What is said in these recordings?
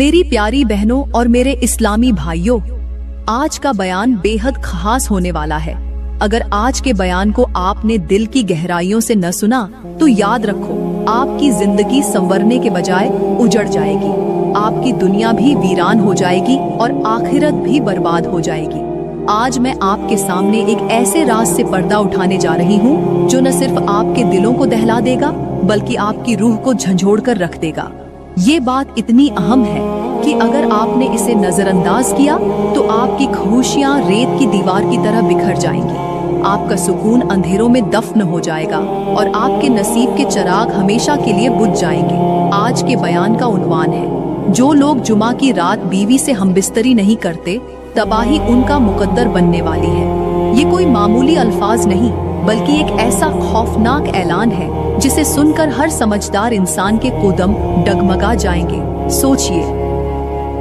मेरी प्यारी बहनों और मेरे इस्लामी भाइयों, आज का बयान बेहद खास होने वाला है। अगर आज के बयान को आपने दिल की गहराइयों से न सुना तो याद रखो, आपकी जिंदगी संवरने के बजाय उजड़ जाएगी, आपकी दुनिया भी वीरान हो जाएगी और आखिरत भी बर्बाद हो जाएगी। आज मैं आपके सामने एक ऐसे राज से पर्दा उठाने जा रही हूँ जो न सिर्फ आपके दिलों को दहला देगा बल्कि आपकी रूह को झंझोड़ कर रख देगा। ये बात इतनी अहम है कि अगर आपने इसे नजरअंदाज किया तो आपकी खुशियां रेत की दीवार की तरह बिखर जाएंगी, आपका सुकून अंधेरों में दफन हो जाएगा और आपके नसीब के चिराग हमेशा के लिए बुझ जाएंगे। आज के बयान का उन्वान है, जो लोग जुमा की रात बीवी से हमबिस्तरी नहीं करते, तबाही उनका मुकद्दर बनने वाली है। ये कोई मामूली अल्फाज नहीं बल्कि एक ऐसा खौफनाक ऐलान है जिसे सुनकर हर समझदार इंसान के कदम डगमगा जाएंगे। सोचिए,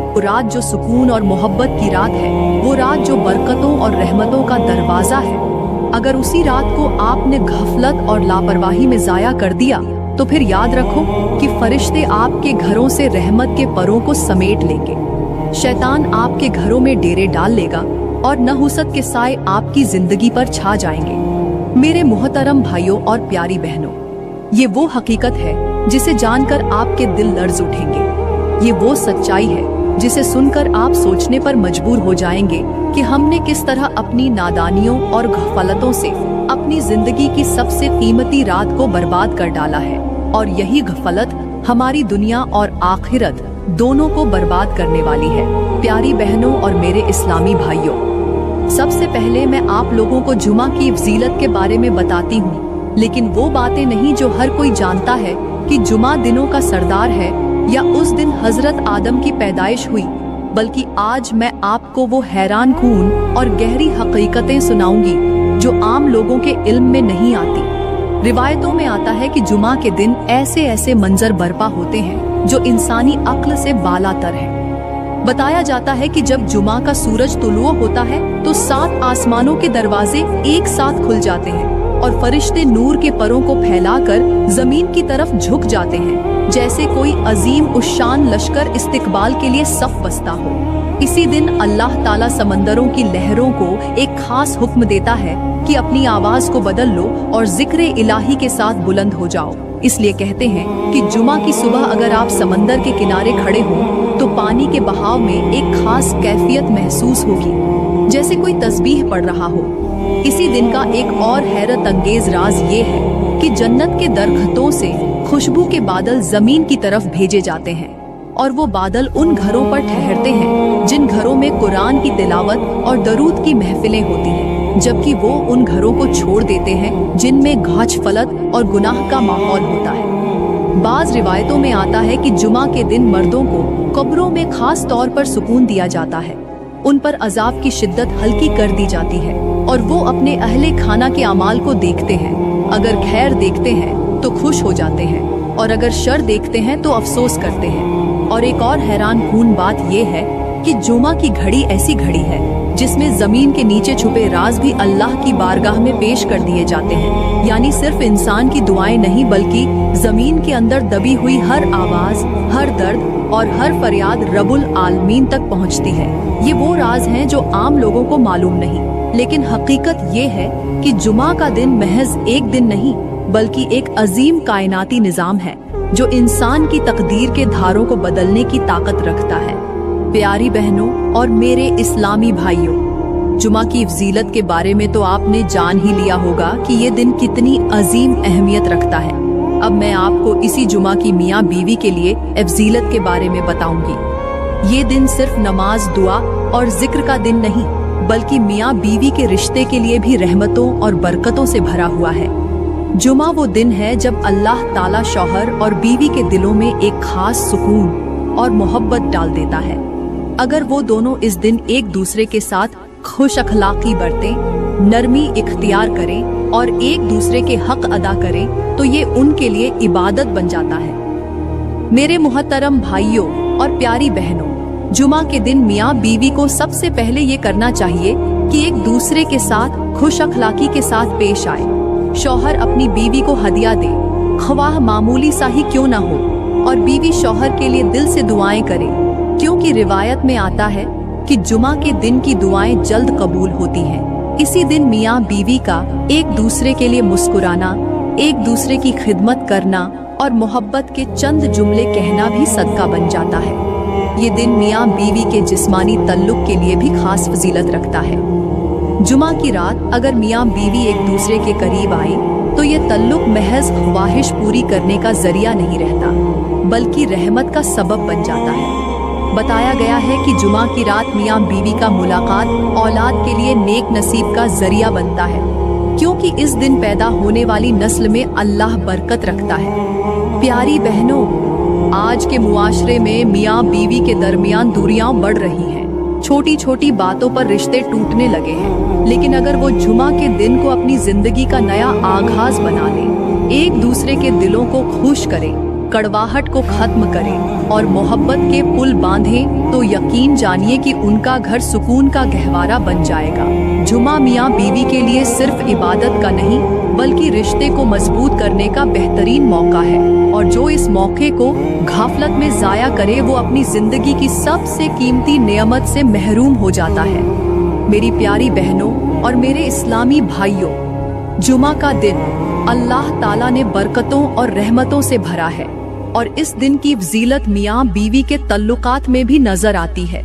वो रात जो सुकून और मोहब्बत की रात है, वो रात जो बरकतों और रहमतों का दरवाजा है, अगर उसी रात को आपने गफलत और लापरवाही में जाया कर दिया तो फिर याद रखो कि फरिश्ते आपके घरों से रहमत के परों को समेट लेंगे। शैतान आपके घरों में डेरे डाल लेगा और नहुसत के साए आपकी जिंदगी पर छा जाएंगे। मेरे मोहतरम भाइयों और प्यारी बहनों, ये वो हकीकत है जिसे जानकर आपके दिल लर्ज उठेंगे। ये वो सच्चाई है जिसे सुनकर आप सोचने पर मजबूर हो जाएंगे कि हमने किस तरह अपनी नादानियों और गफलतों से अपनी जिंदगी की सबसे कीमती रात को बर्बाद कर डाला है, और यही गफलत हमारी दुनिया और आखिरत दोनों को बर्बाद करने वाली है। प्यारी बहनों और मेरे इस्लामी भाइयों, सबसे पहले मैं आप लोगों को जुमा की फजीलत के बारे में बताती हूँ, लेकिन वो बातें नहीं जो हर कोई जानता है कि जुमा दिनों का सरदार है या उस दिन हजरत आदम की पैदाइश हुई, बल्कि आज मैं आपको वो हैरान कून और गहरी हकीकतें सुनाऊंगी जो आम लोगों के इल्म में नहीं आती। रिवायतों में आता है कि जुमा के दिन ऐसे ऐसे मंजर बर्पा होते हैं जो इंसानी अक्ल से बालातर है। बताया जाता है कि जब जुमा का सूरज तुलुआ होता है तो 7 आसमानों के दरवाजे एक साथ खुल जाते हैं और फरिश्ते नूर के परों को फैलाकर जमीन की तरफ झुक जाते हैं, जैसे कोई अजीम उशान लश्कर इस्तिकबाल के लिए सफ बस्ता हो। इसी दिन अल्लाह ताला समंदरों की लहरों को एक खास हुक्म देता है कि अपनी आवाज को बदल लो और जिक्र इलाही के साथ बुलंद हो जाओ। इसलिए कहते हैं कि जुमा की सुबह अगर आप समंदर के किनारे खड़े हो तो पानी के बहाव में एक खास कैफियत महसूस होगी, जैसे कोई तस्बीह पढ़ रहा हो। इसी दिन का एक और हैरत अंगेज राज ये है कि जन्नत के दरख्तों से खुशबू के बादल जमीन की तरफ भेजे जाते हैं और वो बादल उन घरों पर ठहरते हैं जिन घरों में कुरान की तिलावत और दरूद की महफिलें होती हैं, जबकि वो उन घरों को छोड़ देते हैं जिनमें गाज फलत और गुनाह का माहौल होता है। बाज रिवायतों में आता है कि जुमा के दिन मर्दों को कब्रों में खास तौर पर सुकून दिया जाता है, उन पर अजाब की शिद्दत हल्की कर दी जाती है और वो अपने अहले खाना के अमाल को देखते हैं। अगर खैर देखते हैं तो खुश हो जाते हैं और अगर शर देखते हैं तो अफसोस करते हैं। और एक और हैरान कून बात ये है कि जुमा की घड़ी ऐसी घड़ी है जिसमें जमीन के नीचे छुपे राज भी अल्लाह की बारगाह में पेश कर दिए जाते हैं। यानी सिर्फ इंसान की दुआएं नहीं बल्कि जमीन के अंदर दबी हुई हर आवाज, हर दर्द और हर फरियाद रब्बुल आलमीन तक पहुंचती है। ये वो राज हैं जो आम लोगों को मालूम नहीं, लेकिन हकीकत ये है कि जुमा का दिन महज एक दिन नहीं बल्कि एक अजीम कायनाती निजाम है जो इंसान की तकदीर के धारों को बदलने की ताकत रखता है। प्यारी बहनों और मेरे इस्लामी भाइयों, जुमा की फजीलत के बारे में तो आपने जान ही लिया होगा कि ये दिन कितनी अजीम अहमियत रखता है। अब मैं आपको इसी जुमा की मियाँ बीवी के लिए फजीलत के बारे में बताऊंगी। ये दिन सिर्फ नमाज, दुआ और जिक्र का दिन नहीं बल्कि मियाँ बीवी के रिश्ते के लिए भी रहमतों और बरकतों से भरा हुआ है। जुमा वो दिन है जब अल्लाह ताला शौहर और बीवी के दिलों में एक खास सुकून और मोहब्बत डाल देता है। अगर वो दोनों इस दिन एक दूसरे के साथ खुश अखलाकी बरतें, नरमी इख्तियार करें और एक दूसरे के हक अदा करें तो ये उनके लिए इबादत बन जाता है। मेरे मुहतरम भाइयों और प्यारी बहनों, जुमा के दिन मियाँ बीवी को सबसे पहले ये करना चाहिए कि एक दूसरे के साथ खुश अखलाकी के साथ पेश आए। शौहर अपनी बीवी को हदिया दे, ख्वाह मामूली सा ही क्यों न हो, और बीवी शौहर के लिए दिल से दुआएं करे। क्योंकि रिवायत में आता है कि जुमा के दिन की दुआएं जल्द कबूल होती हैं। इसी दिन मियाँ बीवी का एक दूसरे के लिए मुस्कुराना, एक दूसरे की खिदमत करना और मोहब्बत के चंद जुमले कहना भी सदका बन जाता है। ये दिन मियाँ बीवी के जिस्मानी तल्लुक के लिए भी खास फजीलत रखता है। जुमा की रात अगर मियाँ बीवी एक दूसरे के करीब आए तो ये तल्लुक महज ख्वाहिश पूरी करने का जरिया नहीं रहता, बल्कि रहमत का सबब बन जाता है। बताया गया है कि जुमा की रात मियाँ बीवी का मुलाकात औलाद के लिए नेक नसीब का जरिया बनता है, क्योंकि इस दिन पैदा होने वाली नस्ल में अल्लाह बरकत रखता है। प्यारी बहनों, आज के मुआशरे में मियाँ बीवी के दरमियान दूरियां बढ़ रही हैं। छोटी छोटी बातों पर रिश्ते टूटने लगे हैं। लेकिन अगर वो जुमा के दिन को अपनी जिंदगी का नया आगाज बना लें, एक दूसरे के दिलों को खुश करें, कड़वाहट को खत्म करें और मोहब्बत के पुल बांधें, तो यकीन जानिए कि उनका घर सुकून का गहवारा बन जाएगा। जुमा मियाँ बीवी के लिए सिर्फ इबादत का नहीं, बल्कि रिश्ते को मजबूत करने का बेहतरीन मौका है, और जो इस मौके को घाफलत में जाया करे वो अपनी जिंदगी की सबसे कीमती नेमत से महरूम हो जाता है। मेरी प्यारी बहनों और मेरे इस्लामी भाइयों, जुमा का दिन अल्लाह ताला ने बरकतों और रहमतों से भरा है, और इस दिन की फजीलत मियाँ बीवी के तल्लुकात में भी नजर आती है।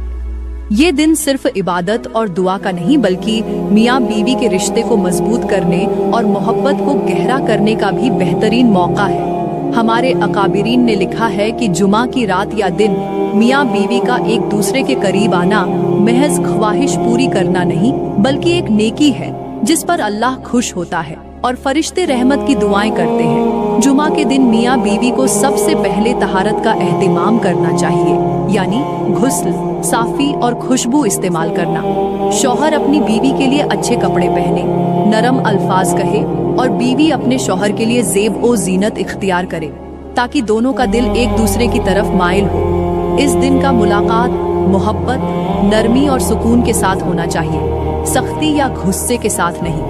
ये दिन सिर्फ इबादत और दुआ का नहीं, बल्कि मियाँ बीवी के रिश्ते को मजबूत करने और मोहब्बत को गहरा करने का भी बेहतरीन मौका है। हमारे अकाबिरीन ने लिखा है कि जुमा की रात या दिन मियाँ बीवी का एक दूसरे के करीब आना महज ख्वाहिश पूरी करना नहीं, बल्कि एक नेकी है जिस पर अल्लाह खुश होता है और फरिश्ते रहमत की दुआएं करते हैं। जुमा के दिन मियाँ बीवी को सबसे पहले तहारत का एहतिमाम करना चाहिए, यानी गुस्ल, साफी और खुशबू इस्तेमाल करना। शौहर अपनी बीवी के लिए अच्छे कपड़े पहने, नरम अल्फाज कहे और बीवी अपने शौहर के लिए ज़ेब ओ जीनत इख्तियार करे, ताकि दोनों का दिल एक दूसरे की तरफ माइल हो। इस दिन का मुलाकात मोहब्बत, नरमी और सुकून के साथ होना चाहिए, सख्ती या गुस्से के साथ नहीं,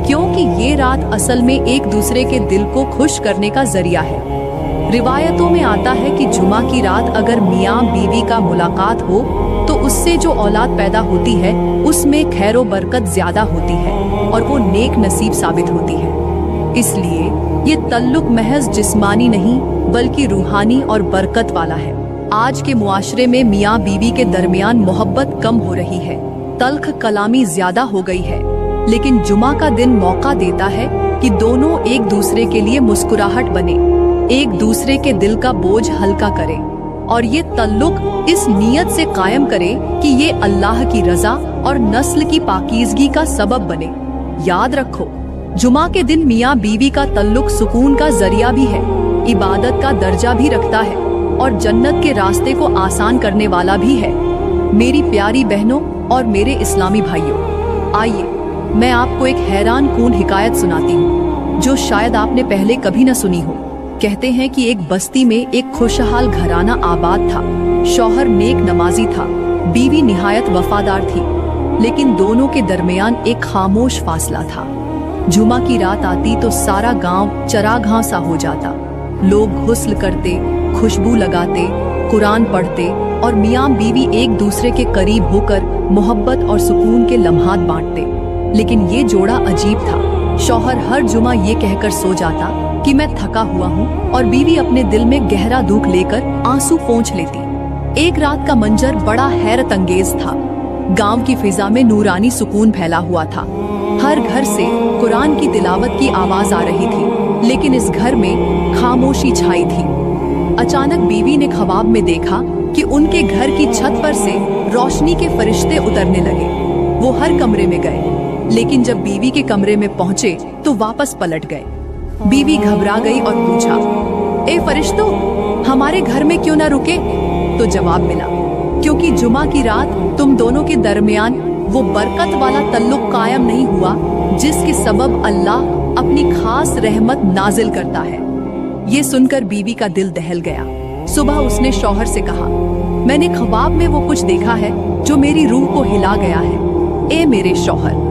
क्योंकि ये रात असल में एक दूसरे के दिल को खुश करने का जरिया है। रिवायतों में आता है कि जुमा की रात अगर मियाँ बीवी का मुलाकात हो तो उससे जो औलाद पैदा होती है उसमें खैरो बरकत ज्यादा होती है और वो नेक नसीब साबित होती है। इसलिए ये तल्लुक महज जिस्मानी नहीं, बल्कि रूहानी और बरकत वाला है। आज के मुआशरे में मियाँ बीवी के दरमियान मोहब्बत कम हो रही है, तल्ख कलामी ज्यादा हो गई है, लेकिन जुमा का दिन मौका देता है कि दोनों एक दूसरे के लिए मुस्कुराहट बने, एक दूसरे के दिल का बोझ हल्का करें और ये तल्लुक इस नियत से कायम करे कि ये अल्लाह की रजा और नस्ल की पाकीज़गी का सबब बने। याद रखो, जुमा के दिन मियाँ बीवी का तल्लुक सुकून का जरिया भी है, इबादत का दर्जा भी रखता है और जन्नत के रास्ते को आसान करने वाला भी है। मेरी प्यारी बहनों और मेरे इस्लामी भाइयों, आइए मैं आपको एक हैरान कून हिकायत सुनाती हूँ जो शायद आपने पहले कभी न सुनी हो। कहते हैं कि एक बस्ती में एक खुशहाल घराना आबाद था। शौहर नेक नमाजी था, बीवी निहायत वफादार थी, लेकिन दोनों के दरमियान एक खामोश फासला था। जुमा की रात आती तो सारा गांव चरागाह सा हो जाता। लोग गुस्ल करते, खुशबू लगाते, कुरान पढ़ते और मियाँ बीवी एक दूसरे के करीब होकर मोहब्बत और सुकून के लम्हात बांटते। लेकिन ये जोड़ा अजीब था। शौहर हर जुमा ये कहकर सो जाता कि मैं थका हुआ हूँ, और बीवी अपने दिल में गहरा दुख लेकर आंसू पोंछ लेती। एक रात का मंजर बड़ा हैरत अंगेज था। गांव की फिजा में नूरानी सुकून फैला हुआ था। हर घर से कुरान की तिलावत की आवाज आ रही थी, लेकिन इस घर में खामोशी छाई थी। अचानक बीवी ने ख्वाब में देखा कि उनके घर की छत पर से रोशनी के फरिश्ते उतरने लगे। वो हर कमरे में गए, लेकिन जब बीवी के कमरे में पहुंचे तो वापस पलट गए। बीवी घबरा गई और पूछा, ए फरिश्तों, हमारे घर में क्यों ना रुके? तो जवाब मिला, क्योंकि जुमा की रात तुम दोनों के दरमियान वो बरकत वाला तल्लुक कायम नहीं हुआ जिसके सबब अल्लाह अपनी खास रहमत नाजिल करता है। ये सुनकर बीवी का दिल दहल गया। सुबह उसने शौहर से कहा, मैंने ख्वाब में वो कुछ देखा है जो मेरी रूह को हिला गया है। ए मेरे शौहर,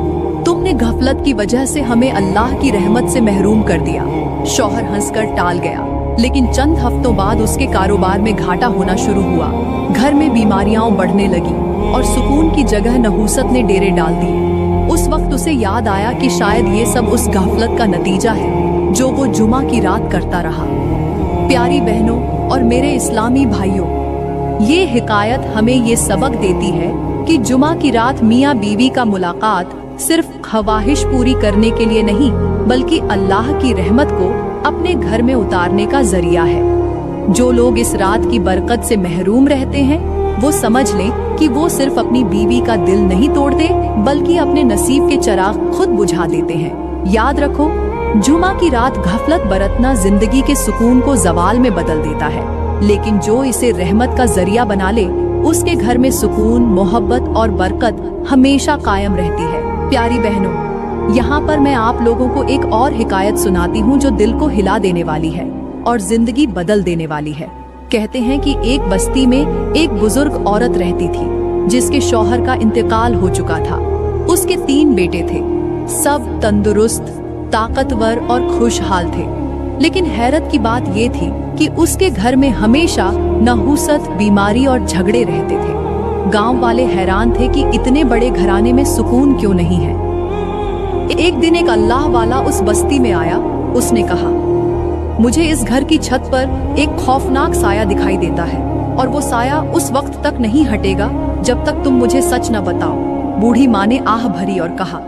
तुमने गफलत की वजह से हमें अल्लाह की रहमत से महरूम कर दिया। शौहर हंसकर टाल गया, लेकिन चंद हफ्तों बाद उसके कारोबार में घाटा होना शुरू हुआ। घर में बीमारियां बढ़ने लगी और सुकून की जगह नहूसत ने डेरे डाल दिए। उस वक्त उसे याद आया कि शायद ये सब उस गफलत का नतीजा है जो वो जुमा की रात करता रहा। प्यारी बहनों और मेरे इस्लामी भाइयों, ये हिकायत हमें ये सबक देती है कि जुमा की रात मियाँ बीवी का मुलाकात सिर्फ ख्वाहिश पूरी करने के लिए नहीं, बल्कि अल्लाह की रहमत को अपने घर में उतारने का जरिया है। जो लोग इस रात की बरकत से महरूम रहते हैं, वो समझ लें कि वो सिर्फ अपनी बीवी का दिल नहीं तोड़ते, बल्कि अपने नसीब के चिराग खुद बुझा देते हैं। याद रखो, जुमा की रात गफलत बरतना जिंदगी के सुकून को जवाल में बदल देता है, लेकिन जो इसे रहमत का जरिया बना ले, उसके घर में सुकून, मोहब्बत और बरकत हमेशा कायम रहती है। प्यारी बहनों, यहाँ पर मैं आप लोगों को एक और हिकायत सुनाती हूँ जो दिल को हिला देने वाली है और जिंदगी बदल देने वाली है। कहते हैं कि एक बस्ती में एक बुजुर्ग औरत रहती थी जिसके शौहर का इंतकाल हो चुका था। उसके 3 बेटे थे, सब तंदुरुस्त, ताकतवर और खुशहाल थे। लेकिन हैरत की बात ये थी कि उसके घर में हमेशा नहूसत, बीमारी और झगड़े रहते थे। गांव वाले हैरान थे कि इतने बड़े घराने में सुकून क्यों नहीं है। एक दिन एक अल्लाह वाला उस बस्ती में आया। उसने कहा, मुझे इस घर की छत पर एक खौफनाक साया दिखाई देता है और वो साया उस वक्त तक नहीं हटेगा जब तक तुम मुझे सच न बताओ। बूढ़ी माँ ने आह भरी और कहा,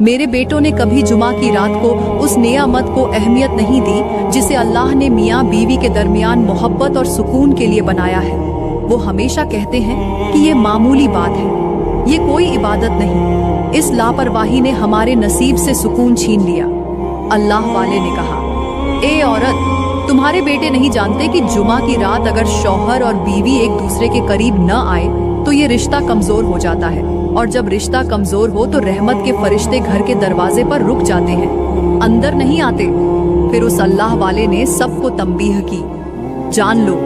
मेरे बेटों ने कभी जुमा की रात को उस नियामत को अहमियत नहीं दी जिसे अल्लाह ने मियाँ बीवी के दरमियान मोहब्बत और सुकून के लिए बनाया है। वो हमेशा कहते हैं कि ये मामूली बात है, ये कोई इबादत नहीं। इस लापरवाही ने हमारे नसीब से सुकून छीन लिया। अल्लाह वाले ने कहा, ए औरत, तुम्हारे बेटे नहीं जानते कि जुमा की रात अगर शौहर और बीवी एक दूसरे के करीब न आए तो ये रिश्ता कमजोर हो जाता है, और जब रिश्ता कमजोर हो तो रहमत के फरिश्ते घर के दरवाजे पर रुक जाते हैं, अंदर नहीं आते। फिर उस अल्लाह वाले ने सबको तंबीह की, जान लो,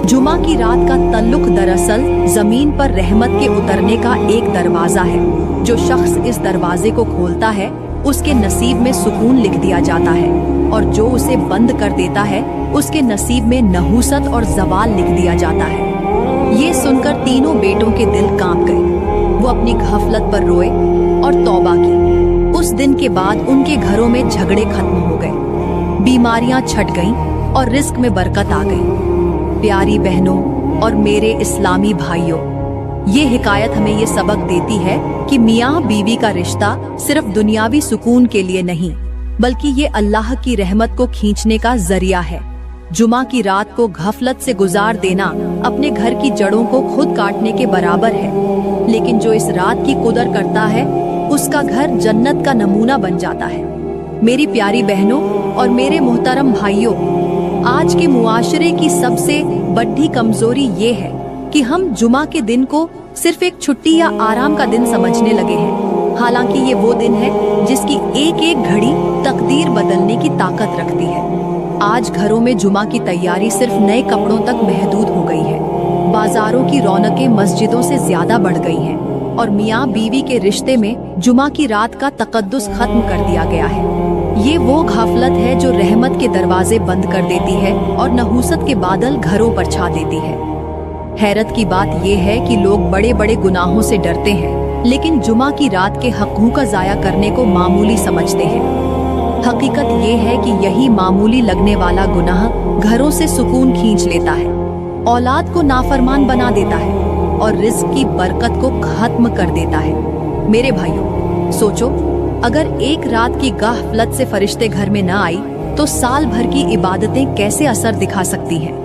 जुमा की रात का तल्लुक दरअसल जमीन पर रहमत के उतरने का एक दरवाजा है। जो शख्स इस दरवाजे को खोलता है, उसके नसीब में सुकून लिख दिया जाता है, और जो उसे बंद कर देता है, उसके नसीब में नहूसत और जवाल लिख दिया जाता है। ये सुनकर तीनों बेटों के दिल कांप गए। वो अपनी गफलत पर रोए और तौबा की। उस दिन के बाद उनके घरों में झगड़े खत्म हो गए, बीमारियां छट गईं और रिस्क में बरकत आ गई। प्यारी बहनों और मेरे इस्लामी भाइयों, ये हिकायत हमें ये सबक देती है कि मियाँ बीवी का रिश्ता सिर्फ दुनियावी सुकून के लिए नहीं, बल्कि ये अल्लाह की रहमत को खींचने का जरिया है। जुमा की रात को गफलत से गुजार देना अपने घर की जड़ों को खुद काटने के बराबर है, लेकिन जो इस रात की कदर करता है, उसका घर जन्नत का नमूना बन जाता है। मेरी प्यारी बहनों और मेरे मोहतरम भाइयों, आज के मुआशरे की सबसे बड़ी कमजोरी ये है कि हम जुमा के दिन को सिर्फ एक छुट्टी या आराम का दिन समझने लगे हैं, हालांकि ये वो दिन है जिसकी एक एक घड़ी तकदीर बदलने की ताकत रखती है। आज घरों में जुमा की तैयारी सिर्फ नए कपड़ों तक महदूद हो गई है। बाजारों की रौनकें मस्जिदों से ज्यादा बढ़ गई हैं, और मियाँ बीवी के रिश्ते में जुमा की रात का तकद्दुस खत्म कर दिया गया है। ये वो गफलत है जो रहमत के दरवाजे बंद कर देती है और नहूसत के बादल घरों पर छा देती है। हैरत की बात यह है कि लोग बड़े बड़े गुनाहों से डरते हैं, लेकिन जुमा की रात के हकूक़ ज़ाया करने को मामूली समझते हैं। हकीकत ये है कि यही मामूली लगने वाला गुनाह घरों से सुकून खींच लेता है, औलाद को नाफरमान बना देता है और रिज़्क़ की बरकत को खत्म कर देता है। मेरे भाइयों, सोचो, अगर एक रात की गफलत से फरिश्ते घर में न आई तो साल भर की इबादतें कैसे असर दिखा सकती हैं।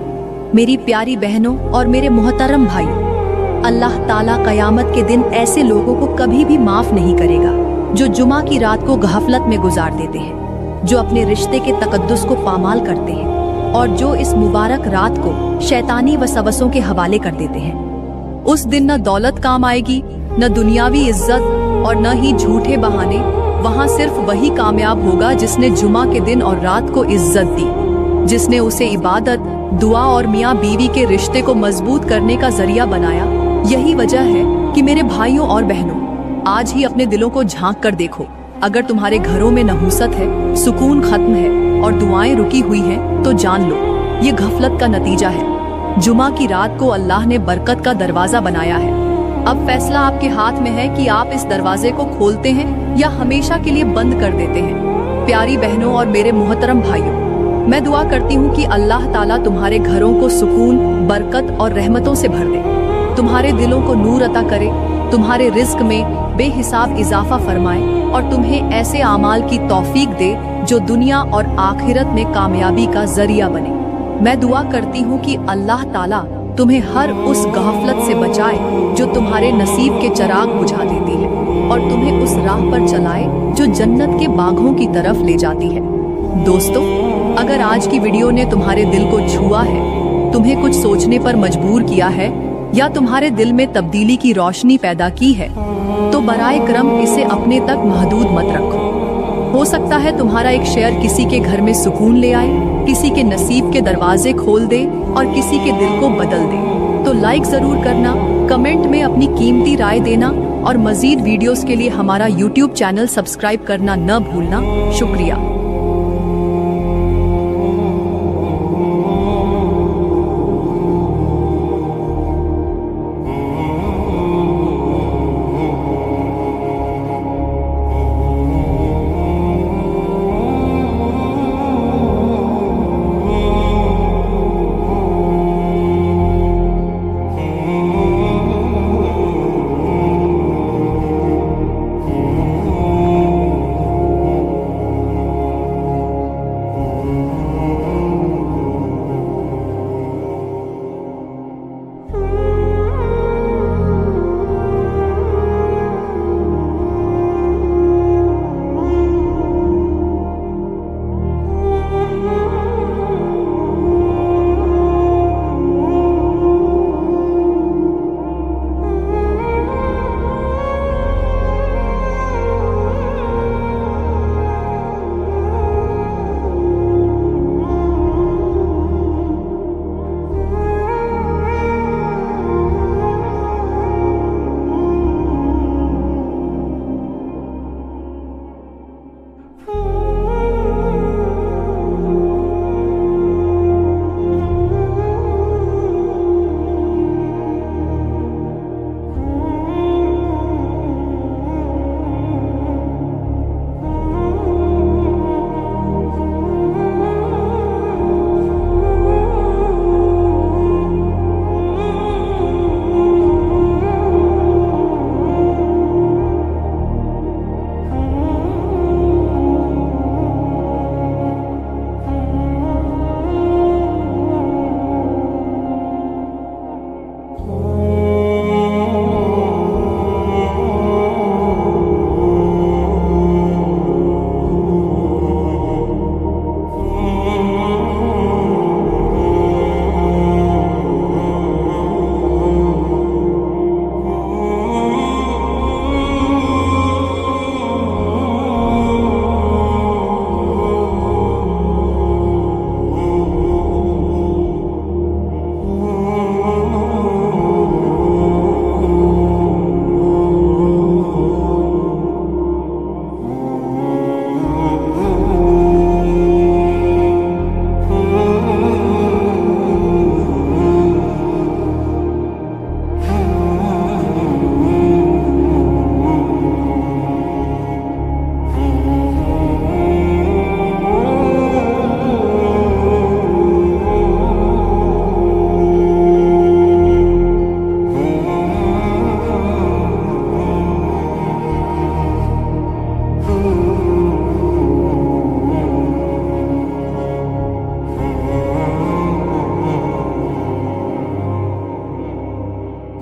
मेरी प्यारी बहनों और मेरे मोहतरम भाइयों, अल्लाह ताला क़यामत के दिन ऐसे लोगों को कभी भी माफ नहीं करेगा जो जुमा की रात को गफलत में गुजार देते हैं, जो अपने रिश्ते के तकद्दुस को पामाल करते हैं और जो इस मुबारक रात को शैतानी वसवसों के हवाले कर देते हैं। उस दिन न दौलत काम आएगी, न दुनियावी इज्जत और न ही झूठे बहाने। वहाँ सिर्फ वही कामयाब होगा जिसने जुमा के दिन और रात को इज्जत दी, जिसने उसे इबादत, दुआ और मियाँ बीवी के रिश्ते को मजबूत करने का जरिया बनाया। यही वजह है कि मेरे भाइयों और बहनों, आज ही अपने दिलों को झांक कर देखो। अगर तुम्हारे घरों में नहूसत है, सुकून खत्म है और दुआएं रुकी हुई हैं, तो जान लो ये गफलत का नतीजा है। जुमा की रात को अल्लाह ने बरकत का दरवाजा बनाया है। अब फैसला आपके हाथ में है कि आप इस दरवाजे को खोलते हैं या हमेशा के लिए बंद कर देते हैं। प्यारी बहनों और मेरे मोहतरम भाइयों, मैं दुआ करती हूँ कि अल्लाह ताला तुम्हारे घरों को सुकून, बरकत और रहमतों से भर दे, तुम्हारे दिलों को नूर अता करे, तुम्हारे रिस्क में बेहिसाब इजाफा फरमाए और तुम्हें ऐसे आमाल की तौफीक दे जो दुनिया और आखिरत में कामयाबी का जरिया बने। मैं दुआ करती हूँ कि अल्लाह ताला तुम्हें हर उस गफलत से बचाए जो तुम्हारे नसीब के चिराग बुझा देती है और तुम्हें उस राह पर चलाए जो जन्नत के बागों की तरफ ले जाती है। दोस्तों, अगर आज की वीडियो ने तुम्हारे दिल को छुआ है, तुम्हें कुछ सोचने पर मजबूर किया है या तुम्हारे दिल में तब्दीली की रोशनी पैदा की है, तो बराए करम इसे अपने तक महदूद मत रखो। हो सकता है तुम्हारा एक शेयर किसी के घर में सुकून ले आए, किसी के नसीब के दरवाजे खोल दे और किसी के दिल को बदल दे। तो लाइक जरूर करना, कमेंट में अपनी कीमती राय देना और मजीद वीडियोस के लिए हमारा YouTube चैनल सब्सक्राइब करना न भूलना। शुक्रिया।